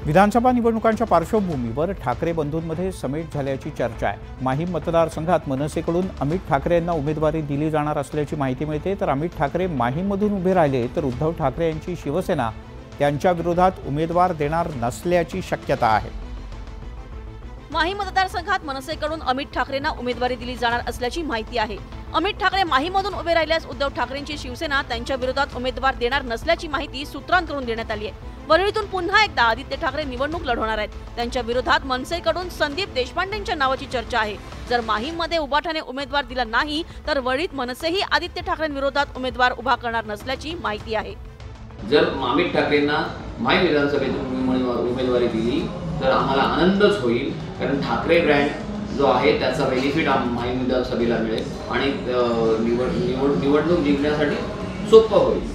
विधानसभा निवडणुकांच्या पार्श्वभूमीवर ठाकरे बंधूंमध्ये समेट झाल्याची चर्चा आहे। माहीम मतदारसंघात मनसेकडून अमित ठाकरे यांना उमेदवारी दिली जाणार असल्याची माहिती मिळते। तर अमित ठाकरे माहीममधून उभे राहिले तर उद्धव ठाकरे यांची शिवसेना त्यांच्या विरोधात उमेदवार देणार नसल्याची शक्यता आहे। माहीम मतदारसंघात मनसेकडून अमित ठाकरेंना उमेदवारी दिली जाणार असल्याची माहिती आहे। अमित ठाकरे माहीममधून उभे राहिल्यास उद्धव ठाकरेंची शिवसेना त्यांच्या विरोधात उमेदवार देणार नसल्याची माहिती सूत्रांकडून देण्यात आली आहे। वरळीतून पुन्हा एकदा आदित्य ठाकरे निवडणूक लढवणार आहेत। त्यांच्या विरोधात मनसेकडून संदीप देशपांडेंच्या नावाची चर्चा आहे। जर माहीममध्ये उभाठाने उमेदवार दिला नाही तर वरळीत मनसेही आदित्य ठाकरेंविरोधात उमेदवार उभा करणार नसल्याची माहिती आहे। जर अमित ठाकरेंना माहीम विधानसभेतून उमेदवारी दिली तर आम्हाला आनंदच होईल, कारण ठाकरे ब्रँड जो आहे त्याचा बेनिफिट माहीम विधानसभेला मिळेल आणि निवडणूक जिंकण्यासाठी सोपं होईल।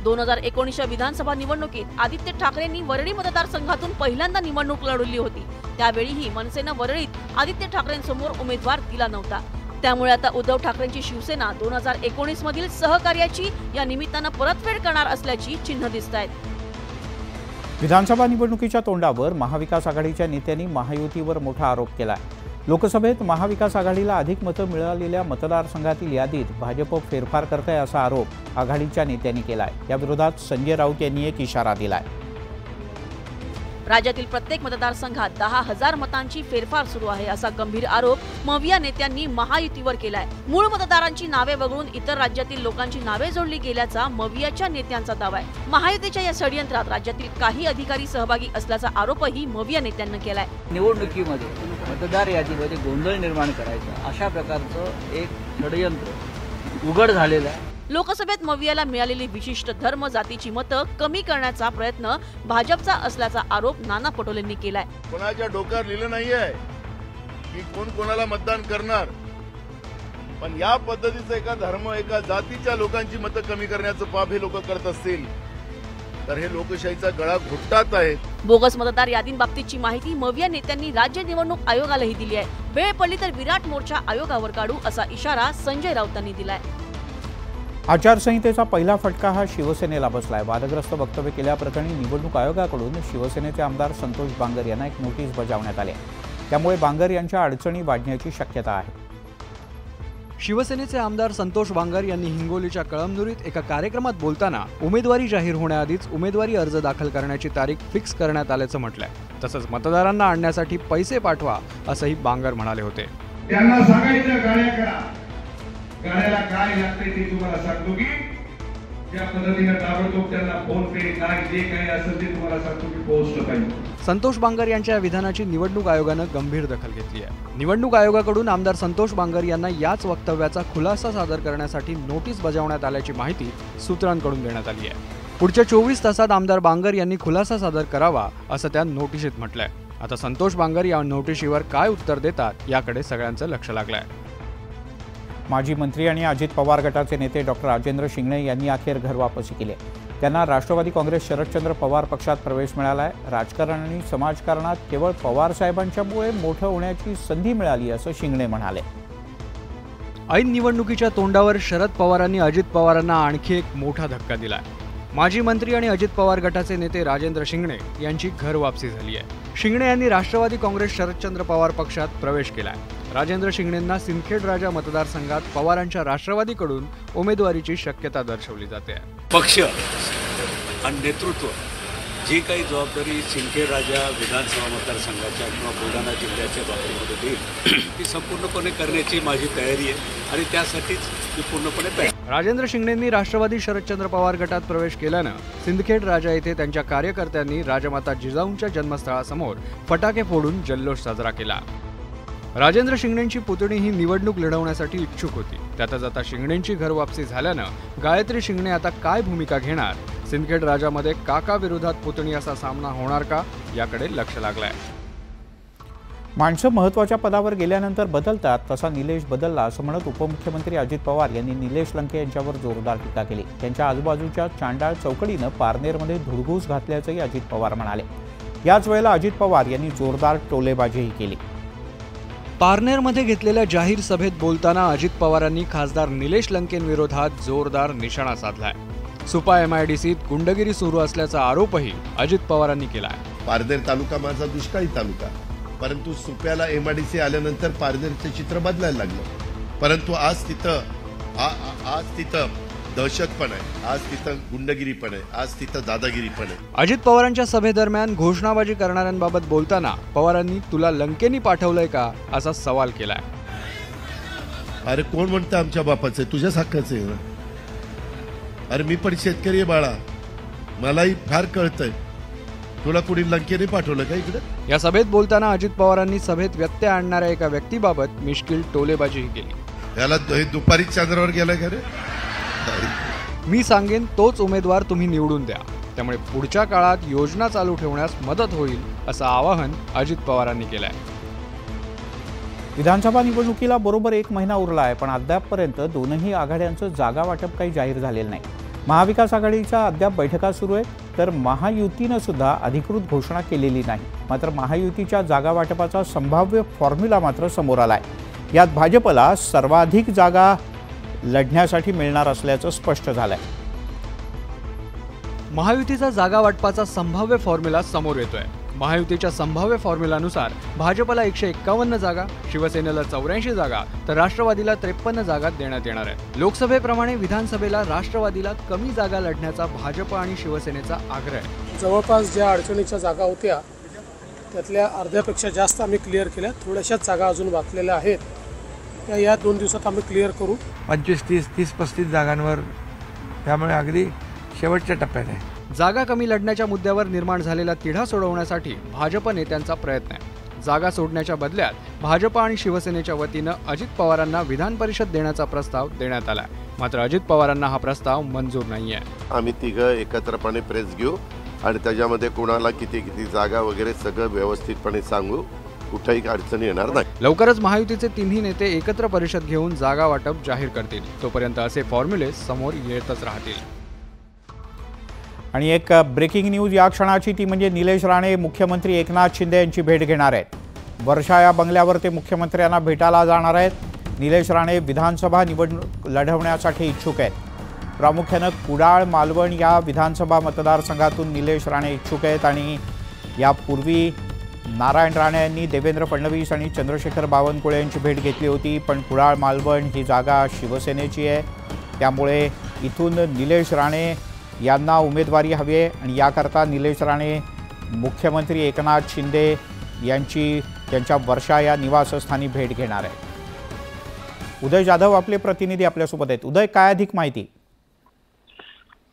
2019च्या विधानसभा निवडणुकीत आदित्य ठाकरेंनी वरळी मतदारसंघातून पहिल्यांदा निवडणूक लढवली होती। त्यावेळीही मनसेनं वरळीत आदित्य ठाकरेंसमोर उमेदवार दिला नव्हता। त्यामुळे आता उद्धव ठाकरेंची शिवसेना 2019 मधील सहकार्याची या निमित्तानं परतफेड करणार असल्याची चिन्ह दिसतायत। विधानसभा निवडणुकीच्या तोंडावर महाविकास आघाडीच्या नेत्यांनी महायुतीवर मोठा आरोप केला आहे। लोकसभेत महाविकास आघाडीला अधिक मतं मिळालेल्या मतदारसंघातील यादीत भाजप फेरफार करत आहे असा आरोप आघाडीच्या नेत्यांनी केला आहे। या विरोधात संजय राऊत यांनी एक इशारा दिला आहे। राज्यातील प्रत्येक मतदारसंघात 10,000 मतांची फेरफार सुरू आहे असा गंभीर आरोप मविया नेत्यांनी महायुतीवर केलाय। मूळ मतदारांची नावे वगळून इतर राज्यातील लोकांची नावे जोडली गेल्याचा मवियाच्या नेत्यांचा दावा आहे। महायुतीच्या या षडयंत्रात राज्यातील काही अधिकारी सहभागी असल्याचा आरोपही मविया नेत्यांनी केलाय। निवडणुकीमध्ये मतदार यादीमध्ये गोंधळ निर्माण करायचा अशा प्रकारचं एक षडयंत्र उघड झालेलं आहे। लोकसभेत मवियाला मिळालेली विशिष्ट धर्म जातीची मतं कमी करण्याचा प्रयत्न भाजपचा असल्याचा आरोप नाना पटोलेंनी केलाय। कोणाच्या डोक्यावर लिहिलं नाहीये की कोण कोणाला मतदान करणार, पण या पद्धतीचं एका धर्म एका जातीच्या लोकांची मतं कमी करण्याचं पाप हे लोक करत असतील तर हे लोकशाहीचा गळा घोटत आहेत। बोगस मतदार यादींबाबतची माहिती मविया नेत्यांनी राज्य निवडणूक आयोगालाही दिली आहे। वेळ पडली तर विराट मोर्चा आयोगावर काढू असा इशारा संजय राऊतांनी दिलाय। आचारसंहितेचा पहिला फटका हा शिवसेनेला बसलाय। वादग्रस्त वक्तव्य केल्याप्रकरणी निवडणूक आयोगाकडून शिवसेनेचे आमदार संतोष बांगर यांना एक नोटीस बजावण्यात आली आहे। त्यामुळे बांगर यांच्या अडचणी वाढण्याची शक्यता आहे। शिवसेनेचे आमदार संतोष बांगर यांनी हिंगोलीच्या कळमनुरीत एका कार्यक्रमात बोलताना उमेदवारी जाहीर होण्याआधीच उमेदवारी अर्ज दाखल करण्याची तारीख फिक्स करण्यात आल्याचं म्हटलंय। तसंच मतदारांना आणण्यासाठी पैसे पाठवा असंही बांगर म्हणाले होते। त्यांना सांगायचं गाड्या करा, गाड्याला काय लागते ते तुम्हाला सांगतो की त्या पद्धतीने ताबडतोब त्यांना फोन पे काय जे काही असेल ते तुम्हाला सांगतो की पोहोचलं पाहिजे। संतोष बांगर यांच्या विधानाची निवडणूक आयोगानं गंभीर दखल घेतली आहे। निवडणूक आयोगाकडून आमदार संतोष बांगर यांना याच वक्तव्याचा खुलासा सादर करण्यासाठी नोटीस बजावण्यात आल्याची माहिती सूत्रांकडून देण्यात आली आहे। पुढच्या 24 तासात आमदार बांगर यांनी खुलासा सादर करावा असं त्या नोटिशीत म्हटलंय। आता संतोष बांगर या नोटिशीवर काय उत्तर देतात याकडे सगळ्यांचं लक्ष लागलंय। माजी मंत्री आणि अजित पवार गटाचे नेते डॉक्टर राजेंद्र शिंगणे यांनी अखेर घरवापसी केली। त्यांना राष्ट्रवादी काँग्रेस शरदचंद्र पवार पक्षात प्रवेश मिळाला आहे। राजकारण आणि समाजकारणात केवळ पवार साहेबांच्यामुळे मोठं होण्याची संधी मिळाली असं शिंगणे म्हणाले। ऐन निवडणुकीच्या तोंडावर शरद पवारांनी अजित पवारांना आणखी एक मोठा धक्का दिलाय। माजी मंत्री आणि अजित पवार गटाचे नेते राजेंद्र शिंगणे यांची घरवापसी झाली आहे। शिंगणे यांनी राष्ट्रवादी काँग्रेस शरदचंद्र पवार पक्षात प्रवेश केलाय। राजेंद्र शिंगणेंना सिंदखेड राजा मतदारसंघात पवारांच्या राष्ट्रवादीकडून उमेदवारीची शक्यता दर्शवली जाते। पक्ष आणि नेतृत्व जी काही जबाबदारी सिंदखेड राजा विधानसभा मतदारसंघाच्या किंवा बुलढाणा जिल्ह्याच्या बाबतीमध्ये देईल ती संपूर्णपणे करण्याची माझी तयारी आहे आणि त्यासाठीच ती पूर्णपणे तयार। राजेंद्र शिंगणेंनी राष्ट्रवादी शरदचंद्र पवार गटात प्रवेश केल्यानं सिंदखेड राजा येथे त्यांच्या कार्यकर्त्यांनी राजमाता जिजाऊंच्या जन्मस्थळासमोर फटाके फोडून जल्लोष साजरा केला। राजेंद्र शिंगणेंची पुतणी ही निवडणूक लढवण्यासाठी इच्छुक होती। त्यातच आता शिंगणेंची घरवापसी झाल्यानं गायत्री शिंगणे आता काय भूमिका घेणार, सिंदखेड राजामध्ये काका विरोधात पुतणी असा सामना होणार का याकडे लक्ष लागलंय। माणसं महत्त्वाच्या पदावर गेल्यानंतर बदलतात, तसा निलेश बदलला असं म्हणत उपमुख्यमंत्री अजित पवार यांनी निलेश लंके यांच्यावर जोरदार टीका केली। त्यांच्या आजूबाजूच्या चांडाळ चौकडीनं पारनेरमध्ये धुडगूस घातल्याचंही अजित पवार म्हणाले। याच वेळेला अजित पवार यांनी जोरदार टोलेबाजीही केली। पारनेरमध्ये घेतलेल्या जाहीर सभेत बोलताना अजित पवारांनी खासदार निलेश लंकेंविरोधात जोरदार निशाणा साधलाय। सुपा MIDCत गुंडगिरी सुरू असल्याचा आरोपही अजित पवारांनी केलाय। पारनेर तालुका माझा दुष्काळी तालुका, परंतु सुप्याला MIDC आल्यानंतर पारनेरचं चित्र बदलायला लागलं. परंतु आज तिथं दहशत पण आहे, आज तिथं गुंडगिरी पण आहे, आज तिथं दादागिरी पण आहे. अजित पवारांच्या सभेदरम्यान घोषणाबाजी करणाऱ्यांबाबत बोलताना पवारांनी तुला लंकेनी पाठवलंय का असा सवाल केलाय. अरे कोण म्हणतं आमच्या बापाचं आहे? तुझ्याच हक्काचं आहे ना. अरे मी पण शेतकरी आहे बाळा, मलाही फार कळतंय. तुला कुणी लंकेने पाठवलं का इकडे? या सभेत बोलताना अजित पवारांनी सभेत व्यत्यय आणणाऱ्या एका व्यक्तीबाबत मिश्किल टोलेबाजीही केली. याला दुपारी चंद्रावर गेलाय का रे? मी सांगेन तोच उमेदवार तुम्ही निवडून द्या, त्यामुळे पुढच्या काळात योजना चालू ठेवण्यास मदत होईल असं आवाहन अजित पवारांनी केलं आहे. विधानसभा निवडणुकीला बरोबर 1 महिना उरला आहे, पण अद्यापपर्यंत दोनही आघाड्यांचं जागा वाटप काही जाहीर झालेलं नाही. महाविकास आघाडीच्या अद्याप बैठका सुरू आहेत, तर महायुतीनं सुद्धा अधिकृत घोषणा केलेली नाही. मात्र महायुतीच्या जागा वाटपाचा संभाव्य फॉर्म्युला मात्र समोर आलाय. यात भाजपला सर्वाधिक जागा लढण्यासाठी मिळणार असल्याचं स्पष्ट झालंय. महायुतीचा जागा वाटपाचा संभाव्य फॉर्म्युला समोर येतोय. महायुतीच्या संभाव्य फॉर्म्युलानुसार भाजपला 151 जागा, शिवसेनेला 84 जागा तर राष्ट्रवादीला 53 जागा देण्यात येणार आहेत. लोकसभेप्रमाणे विधानसभेला राष्ट्रवादीला कमी जागा लढण्याचा भाजप आणि शिवसेनेचा आग्रह आहे. जवळपास ज्या अडचणीच्या जागा होत्या त्यातल्या अर्ध्यापेक्षा जास्त आम्ही क्लिअर केल्या. थोड्याशाच जागा अजून बाकलेल्या आहेत, त्या या 2 दिवसात आम्ही क्लिअर करू. 25, 30, 35 जागांवर, त्यामुळे अगदी शेवटच्या टप्प्यात आहे. जागा कमी लढण्याच्या मुद्द्यावर निर्माण झालेला तिढा सोडवण्यासाठी भाजप नेत्यांचा प्रयत्न आहे. जागा सोडण्याच्या बदल्यात भाजप आणि शिवसेनेच्या वतीनं अजित पवारांना विधान परिषद देण्याचा प्रस्ताव देण्यात आला. मात्र अजित पवारांना हा प्रस्ताव मंजूर नाहीये. आम्ही तिघं एकत्रपणे प्रेस घेऊ आणि त्याच्यामध्ये कुणाला किती जागा वगैरे सगळं व्यवस्थितपणे सांगू. कुठेही अडचणी येणार नाही. लवकरच महायुतीचे तिन्ही नेते एकत्र परिषद घेऊन जागा वाटप जाहीर करतील. तोपर्यंत असे फॉर्म्युले समोर येतच राहतील. आणि एक ब्रेकिंग न्यूज या क्षणाची, ती म्हणजे निलेश राणे मुख्यमंत्री एकनाथ शिंदे यांची भेट घेणार आहेत. वर्षा या बंगल्यावर ते मुख्यमंत्र्यांना भेटायला जाणार आहेत. निलेश राणे विधानसभा निवडणूक लढवण्यासाठी इच्छुक आहेत. प्रामुख्यानं कुडाळ, मालवण या विधानसभा मतदारसंघातून निलेश राणे इच्छुक आहेत. आणि यापूर्वी नारायण राणे यांनी देवेंद्र फडणवीस आणि चंद्रशेखर बावनकुळे यांची भेट घेतली होती, पण कुडाळ मालवण ही जागा शिवसेनेची आहे. त्यामुळे इथून निलेश राणे यांना उमेदवारी हवी आहे आणि याकरता निलेश राणे मुख्यमंत्री एकनाथ शिंदे यांची त्यांच्या वर्षा या निवासस्थानी भेट घेणार आहे. उदय जाधव आपले प्रतिनिधी आपल्यासोबत आहेत. उदय, काय अधिक माहिती?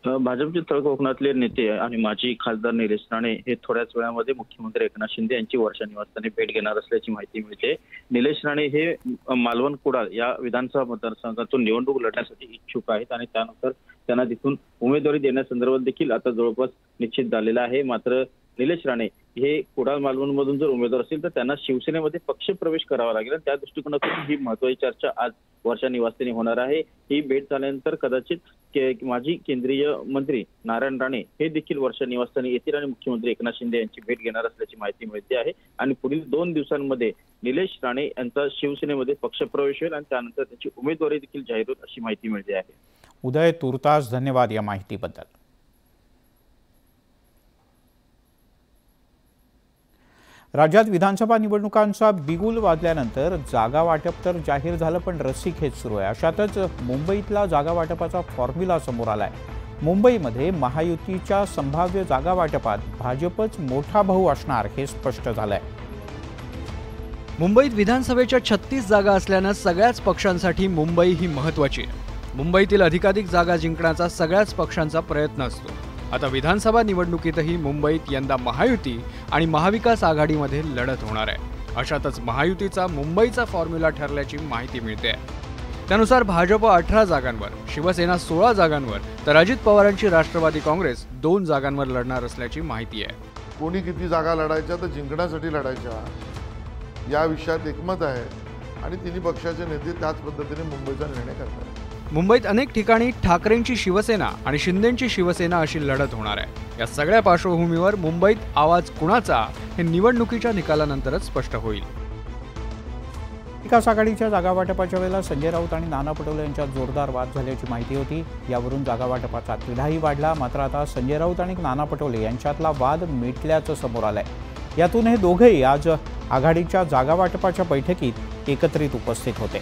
भाजपचे तळकोकणातले नेते आणि माजी खासदार निलेश राणे हे थोड्याच वेळामध्ये मुख्यमंत्री एकनाथ शिंदे यांची वर्षा निवासस्थानी भेट घेणार असल्याची माहिती मिळते. निलेश राणे हे मालवण कुडाळ या विधानसभा मतदारसंघातून निवडणूक लढण्यासाठी इच्छुक आहेत आणि त्यानंतर त्यांना तिथून उमेदवारी देण्यासंदर्भात देखील आता जवळपास निश्चित झालेला आहे. मात्र निलेश राणे हे कुडाळ मालवणमधून जर उमेदवार असतील तर त्यांना शिवसेनेमध्ये पक्ष प्रवेश करावा लागेल आणि त्या दृष्टिकोनातून ही महत्त्वाची चर्चा आज वर्षा निवासस्थानी होणार आहे. ही भेट झाल्यानंतर कदाचित माजी केंद्रीय मंत्री नारायण राणे हे देखील वर्षा निवासस्थानी येतील आणि मुख्यमंत्री एकनाथ शिंदे यांची भेट घेणार असल्याची माहिती मिळते आहे. आणि पुढील 2 दिवसांमध्ये निलेश राणे यांचा शिवसेनेमध्ये पक्षप्रवेश होईल आणि त्यानंतर त्यांची उमेदवारी देखील जाहीर होईल अशी माहिती मिळते आहे. उदय, तुर्तास धन्यवाद या माहितीबद्दल. राज्यात विधानसभा निवडणुकांचा बिगुल वाजल्यानंतर जागा वाटप तर जाहीर झालं, पण रस्सीखेच सुरू आहे. अशातच मुंबईतला जागा वाटपाचा फॉर्म्युला समोर आलाय. मुंबईमध्ये महायुतीच्या संभाव्य जागा वाटपात भाजपच मोठा भाऊ असणार हे स्पष्ट झालंय. मुंबईत विधानसभेच्या 36 जागा असल्यानं सगळ्याच पक्षांसाठी मुंबई ही महत्त्वाची आहे. मुंबईतील अधिकाधिक जागा जिंकण्याचा सगळ्याच पक्षांचा प्रयत्न असतो. आता विधानसभा निवडणुकीतही मुंबईत यंदा महायुती आणि महाविकास आघाडीमध्ये लढत होणार आहे. अशातच महायुतीचा मुंबईचा फॉर्म्युला ठरल्याची माहिती मिळते. त्यानुसार भाजप 18 जागांवर, शिवसेना 16 जागांवर तर अजित पवारांची राष्ट्रवादी काँग्रेस 2 जागांवर लढणार असल्याची माहिती आहे. कोणी किती जागा लढायच्या तर जिंकण्यासाठी लढायच्या या विषयात एकमत आहे आणि तिन्ही पक्षाचे नेते त्याच पद्धतीने मुंबईचा निर्णय करतात. मुंबईत अनेक ठिकाणी ठाकरेंची शिवसेना आणि शिंदेंची शिवसेना अशी लढत होणार आहे. या सगळ्या पार्श्वभूमीवर मुंबईत आवाज कुणाचा हे निवडणुकीच्या निकालानंतरच स्पष्ट होईल. विकास आघाडीच्या जागा वाटपाच्या वेळेला संजय राऊत आणि नाना पटोले यांच्यात जोरदार वाद झाल्याची माहिती होती. यावरून जागा वाटपाचा तिढाही वाढला. मात्र आता संजय राऊत आणि नाना पटोले यांच्यातला वाद मिटल्याचं समोर आलंय. यातून हे दोघेही आज आघाडीच्या जागा वाटपाच्या बैठकीत एकत्रित उपस्थित होते.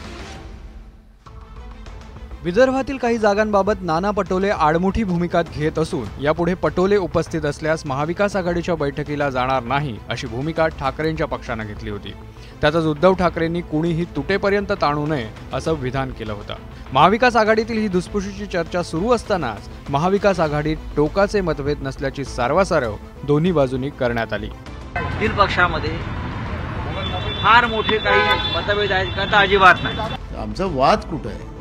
विदर्भातील काही जागांबाबत नाना पटोले आडमुठी भूमिका घेत असून यापुढे पटोले उपस्थित असल्यास महाविकास आघाडीच्या बैठकीला जाणार नाही अशी भूमिका ठाकरेंच्या पक्षानं घेतली होती. त्यातच उद्धव ठाकरेंनी कुणीही तुटेपर्यंत ताणू नये असं विधान केलं होतं. महाविकास आघाडीतील ही धुसफुशीची चर्चा सुरू असतानाच महाविकास आघाडीत टोकाचे मतभेद नसल्याची सारवासारव दोन्ही बाजूंनी करण्यात आली. तीन पक्षामध्ये फार मोठे काही मतभेद आहेत का तर अजिबात नाही. आमचा वाद कुठं आहे?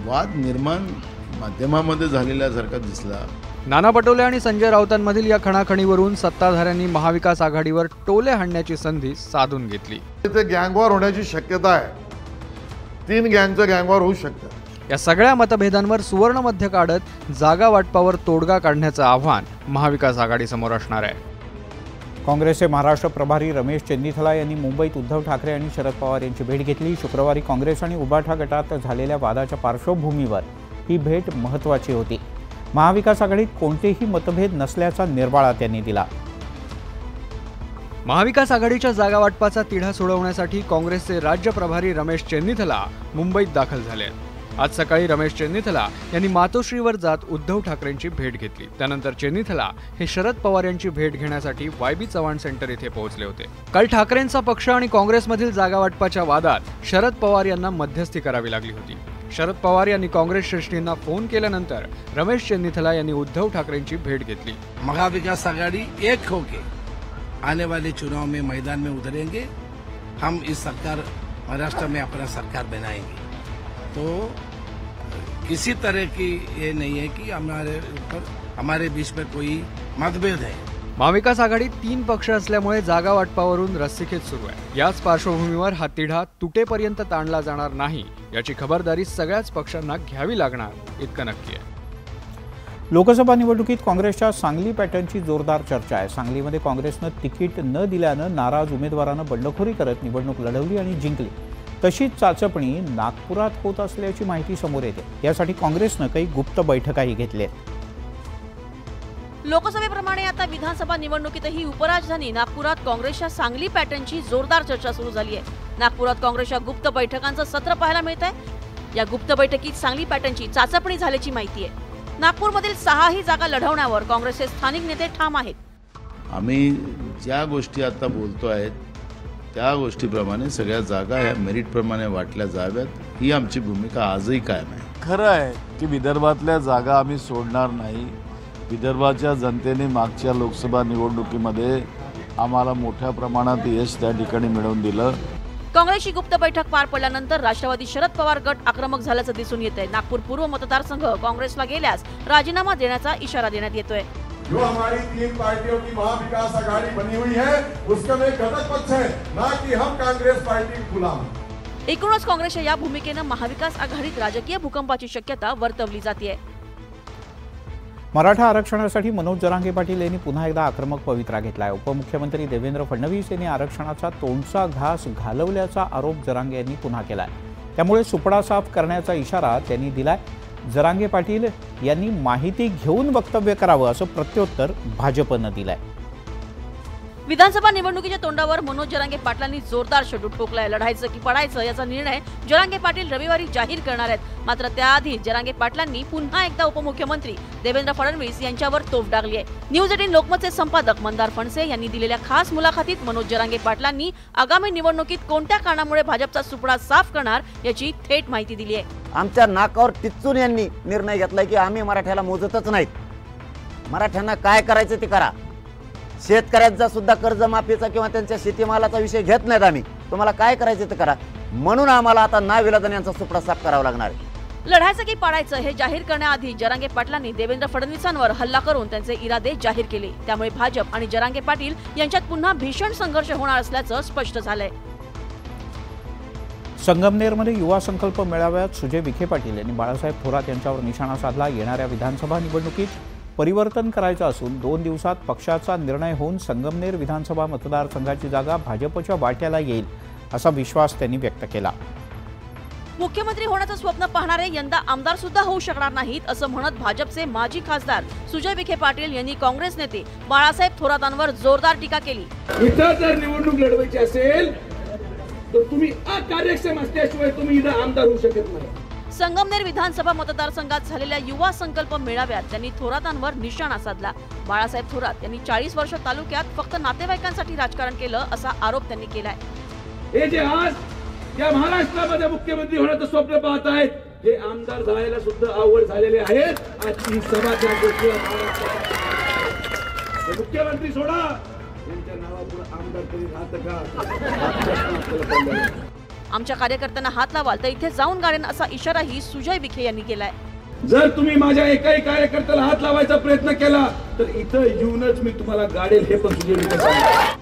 वाद निर्माण माध्यमामध्ये झालेल्यासारखा दिसला. नाना पटोले आणि संजय राऊतांमधील या खणाखणीवरून सत्ताधाऱ्यांनी महाविकास आघाडीवर टोले हाणण्याची संधी साधून घेतली. इथे गँगवॉर होण्याची शक्यता आहे. 3 गँगचं गँगवॉर होऊ शकतं. या सगळ्या मतभेदांवर सुवर्ण मध्य काढत जागा वाटपावर तोडगा काढण्याचं आव्हान महाविकास आघाडीसमोर असणार आहे. काँग्रेसचे महाराष्ट्र प्रभारी रमेश चेन्नीथला यांनी मुंबईत उद्धव ठाकरे आणि शरद पवार यांची भेट घेतली. शुक्रवारी काँग्रेस आणि उबाठा गटात झालेल्या वादाच्या पार्श्वभूमीवर ही भेट महत्त्वाची होती. महाविकास आघाडीत कोणतेही मतभेद नसल्याचा निर्वाळा त्यांनी दिला. महाविकास आघाडीच्या जागा वाटपाचा तिढा सोडवण्यासाठी काँग्रेसचे राज्य प्रभारी रमेश चेन्नीथला मुंबईत दाखल झाले. आज सकाळी रमेश चेन्नीथला यांनी मातोश्रीवर जात उद्धव ठाकरेंची भेट घेतली. त्यानंतर चेन्नीथला हे शरद पवार यांची भेट घेण्यासाठी YB चव्हाण सेंटर येथे पोहोचले होते. काल ठाकरेंचा पक्ष आणि काँग्रेसमधील जागा वाटपाच्या वादात शरद पवार यांना मध्यस्थी करावी लागली होती. शरद पवार यांनी काँग्रेस श्रेष्ठींना फोन केल्यानंतर रमेश चेन्नीथला यांनी उद्धव ठाकरेंची भेट घेतली. महाविकास आघाड़ी एक होके आने वाले चुनाव में मैदान में उतरेंगे. हम इस सरकार महाराष्ट्र में अपना सरकार बनाएंगे. तो किसी तरह की ये नहीं है कि हमारे बीच में कोई मतभेद है. महाविकास आघाडीत 3 पक्ष असल्यामुळे जागा वाटपावरून रस्सीखेच सुरू आहे. याच पार्श्वभूमीवर हा तिढा तुटेपर्यंत ताणला जाणार नाही याची खबरदारी सगळ्याच पक्षांना घ्यावी लागणार इतकं नक्की आहे. लोकसभा निवडणुकीत काँग्रेसच्या सांगली पॅटर्नची जोरदार चर्चा आहे. सांगलीमध्ये काँग्रेसनं तिकीट न दिल्यानं नाराज उमेदवारानं बंडखोरी करत निवडणूक लढवली आणि जिंकली. तशीच चाचपणी नागपुरात होत असल्याची माहिती समोर येते. यासाठी काँग्रेसनं काही गुप्त बैठकाही घेतल्या. लोकसभेप्रमाणे आता विधानसभा निवडणुकीतही उपराजधानी नागपुरात काँग्रेसच्या सांगली पॅटर्नची जोरदार चर्चा सुरू झाली आहे. नागपुरात काँग्रेसच्या गुप्त बैठकांचं सत्र पाहायला मिळत आहे. या गुप्त बैठकीत सांगली पॅटर्नची चाचपणी झाल्याची माहिती आहे. नागपूरमधील 6ही जागा लढवण्यावर काँग्रेसचे स्थानिक नेते ठाम आहेत. आम्ही ज्या गोष्टी आता बोलतो आहेत त्या गोष्टीप्रमाणे सगळ्या जागा ह्या मेरिटप्रमाणे वाटल्या जाव्यात ही आमची भूमिका आजही कायम आहे. खरं आहे की विदर्भातल्या जागा आम्ही सोडणार नाही. विदर्भाच्या जनतेने मागच्या लोकसभा निवडणुकीमध्ये आम्हाला मोठ्या प्रमाणात यश त्या ठिकाणी मिळवून दिलं. काँग्रेसची गुप्त बैठक पार पडल्यानंतर राष्ट्रवादी शरद पवार गट आक्रमक झाल्याचं दिसून येतंय. नागपूर पूर्व मतदारसंघ काँग्रेसला गेल्यास राजीनामा देण्याचा इशारा देण्यात येतोय. जो हमारी 3 पार्टियों की महाविकास आघाड़ी बनी हुई है उसका में घटक पक्ष है, ना कि हम कांग्रेस पार्टी गुलाम. एकूणच काँग्रेसच्या या भूमिकेनं महाविकास आघाडीत राजकीय भूकंपाची शक्यता वर्तवली जाते. मराठा आरक्षणासाठी मनोज जरांगे पाटील यांनी पुन्हा एकदा आक्रमक पवित्रा घेतलाय. उपमुख्यमंत्री देवेंद्र फडणवीस यांनी आरक्षणाचा तोंडचा घास घालवल्याचा आरोप जरांगे यांनी पुन्हा केलाय. त्यामुळे सुपडा साफ करण्याचा इशारा त्यांनी दिलाय. जरांगे पाटील यांनी माहिती घेऊन वक्तव्य करावं असं प्रत्युत्तर भाजपनं दिलंय. विधानसभा निवडणुकीच्या तोंडावर मनोज जरांगे पाटलांनी जोरदार शेडू ठोकलाय. लढायचं की पडायचं याचा निर्णय जरांगे पाटील रविवारी जाहीर करणार आहेत. मात्र त्याआधी जरांगे पाटलांनी पुन्हा एकदा उपमुख्यमंत्री देवेंद्र फडणवीस यांच्यावर तोफ डागली आहे. न्यूज 18 लोकमतचे संपादक मंदार फणसे यांनी दिलेल्या खास मुलाखतीत मनोज जरांगे पाटलांनी आगामी निवडणुकीत कोणत्या कारणामुळे भाजपचा सुपडा साफ करणार याची थेट माहिती दिली आहे. आमच्या नाकावर टिच्चून यांनी निर्णय घेतलाय की आम्ही मराठ्याला मोजतच नाहीत. मराठ्यांना काय करायचं ते करा. शेतकऱ्यांचा सुद्धा कर्जमाफीचा किंवा त्यांच्या शेतीमालाचा विषय घेत नाहीत आम्ही. तुम्हाला काय करायचं ते करा. म्हणून आम्हाला आता नाविलाजाने यांचा सुपडा साफ करावा लागणार आहे. लढायचं की पाडायचं हे जाहीर करण्याआधी जरांगे पाटलांनी देवेंद्र फडणवीसांवर हल्ला करून त्यांचे इरादे जाहीर केले. त्यामुळे भाजप आणि जरांगे पाटील यांच्यात पुन्हा भीषण संघर्ष होणार असल्याचं स्पष्ट झालंय. संगमनेरमध्ये युवा संकल्प मेळाव्यात सुजय विखे पाटील यांनी बाळासाहेब थोरात यांच्यावर निशाणा साधला. येणाऱ्या विधानसभा निवडणुकीत परिवर्तन करायचं असून 2 दिवसात पक्षाचा निर्णय होऊन संगमनेर विधानसभा मतदारसंघाची जागा भाजपच्या वाट्याला येईल असा विश्वास त्यांनी व्यक्त केला. मुख्यमंत्री होण्याचं स्वप्न पाहणारे यंदा आमदार सुद्धा होऊ शकणार नाहीत असं म्हणत भाजपचे माजी खासदार सुजय विखे पाटील यांनी काँग्रेस नेते बाळासाहेब थोरातांवर जोरदार टीका केली. इथं जर निवडणूक लढवायची असेल तर तुम्ही अकार्यक्षम असल्याशिवाय तुम्ही इथं आमदार होऊ शकत नाही. संगमनेर विधानसभा मतदारसंघात झालेल्या युवा संकल्प मेळाव्यात त्यांनी थोरातांवर निशाणा साधला. बाळासाहेब थोरात यांनी 40 वर्ष तालुक्यात फक्त नातेवाईकांसाठी राजकारण केलं असा आरोप त्यांनी केलाय. हे जे आज या महाराष्ट्रामध्ये मुख्यमंत्री होण्याचं स्वप्न पाहत आहेत हे आमदार झालेला सुद्धा अवघड झालेले आहेत. आजची सभा त्या मुख्यमंत्री सोडा यांच्या नावापुढे आमदार तरी राहतं का? आमच्या कार्यकर्त्यांना हात लावाल तर इथे जाऊन गाडेन असा इशाराही सुजय विखे यांनी केलाय. जर तुम्ही माझ्या एकाही कार्यकर्त्याला हात लावायचा प्रयत्न केला तर इथं येऊनच मी तुम्हाला गाडेल हे पण सुजय विखे सांगतो.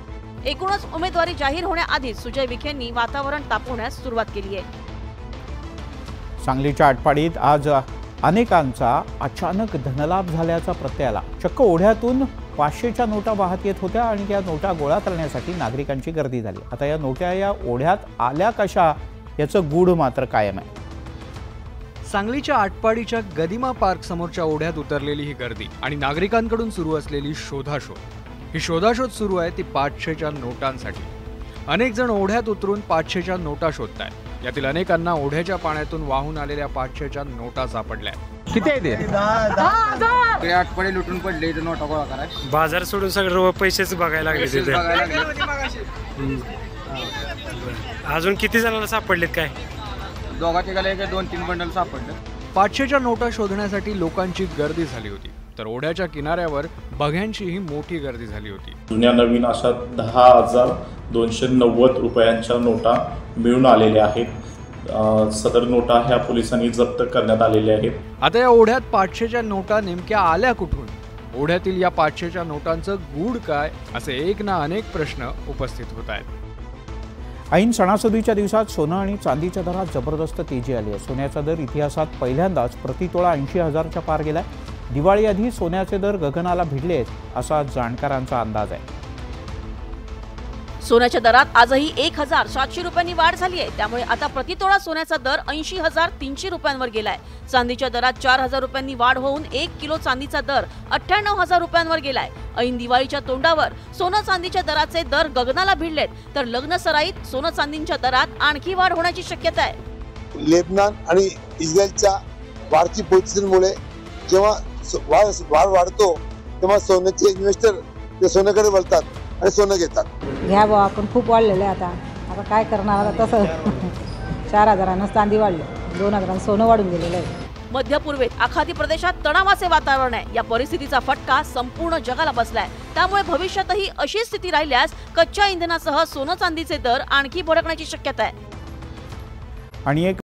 एकूणच उमेदवारी जाहीर होण्याआधीच सुजय विखेंनी वातावरण तापवण्यास सुरुवात केली आहे. सांगलीच्या आटपाडीत आज अनेकांचा अचानक धनलाभ झाल्याचा प्रत्यय आला. चक्क ओढ्यातून 500च्या नोटा वाहत येत होत्या आणि या नोटा गोळा करण्यासाठी नागरिकांची गर्दी झाली. आता या नोटा या ओढ्यात आल्या कशा याचं गूढ मात्र कायम आहे. सांगलीच्या आटपाडीच्या गदिमा पार्क समोरच्या ओढ्यात उतरलेली ही गर्दी आणि नागरिकांकडून सुरू असलेली शोधाशोध. ही शोधाशोध सुरू आहे ती 500च्या नोटांसाठी. अनेक जण ओढ्यात उतरून 500च्या नोटा शोधतायत. यातील अनेकांना ओढ्याच्या पाण्यातून वाहून आलेल्या 500च्या नोटा सापडल्या. किती आहे ते? आटपाडी लुटून पडले इथे नोटा गोळा कराय. बाजार सोडून सगळं पैसेच बघायला लागले तिथे. अजून किती जणांना सापडलेत काय? दोघा तिघाला 2-3 बंडल सापडले. 500च्या नोटा शोधण्यासाठी लोकांची गर्दी झाली होती तर ओढ्याच्या किनाऱ्यावर बघ्यांचीही मोठी गर्दी झाली होती. जुन्या नवीन अशा 10,290 रुपयांच्या नोटा मिळून आलेल्या आहेत. सदर नोटा ह्या पोलिसांनी जप्त करण्यात आलेल्या आहेत. आता या ओढ्यात 500च्या नोटा नेमक्या आल्या कुठून? ओढ्यातील या 500च्या नोटांचं गूढ काय असे एक ना अनेक प्रश्न उपस्थित होत आहेत. ऐन सणासुदीच्या दिवसात सोनं आणि चांदीच्या दरात जबरदस्त तेजी आली आहे. सोन्याचा दर इतिहासात पहिल्यांदाच प्रतितोळा 80,000च्या पार गेलाय. दिवाळीआधी सोन्याचे दर गगनाला भिडले आहेत असा जाणकारांचा अंदाज आहे. सोन्याच्या दरात आजही 1,700 रुपयांनी वाढ झाली आहे. त्यामुळे आता प्रतितोळा सोन्याचा दर 80,300 रुपयांवर गेलाय. चांदीच्या दरात 4,000 रुपयांनी वाढ होऊन 1 किलो चांदीचा दर 98,000 रुपयांवर गेलाय. ऐन दिवाळीच्या तोंडावर सोनं चांदीच्या दराचे दर गगनाला भिडलेत तर लग्न सराईत सोनं चांदीच्या दरात आणखी वाढ होण्याची शक्यता आहे. लेबनान आणि इस्रायलच्या वाढती पोझिशनमुळे जेव्हा वाढ वाढतो तेव्हा सोन्याचे इन्व्हेस्टर ते सोन्याकडे वळतात आणि सोनं घेतात. घ्या भाऊ आपण खूप वाढलेलं आहे. आता काय करणार? आता तसं 4,000 चांदी वाढली, 2,000 सोनं वाढून गेलेलं आहे. मध्य पूर्वेत आखाती प्रदेशात तणावाचे वातावरण आहे. या परिस्थितीचा फटका संपूर्ण जगाला बसलाय. त्यामुळे भविष्यातही अशी स्थिती राहिल्यास कच्च्या इंधनासह सोनं चांदीचे दर आणखी भडकण्याची शक्यता आहे. आणि एक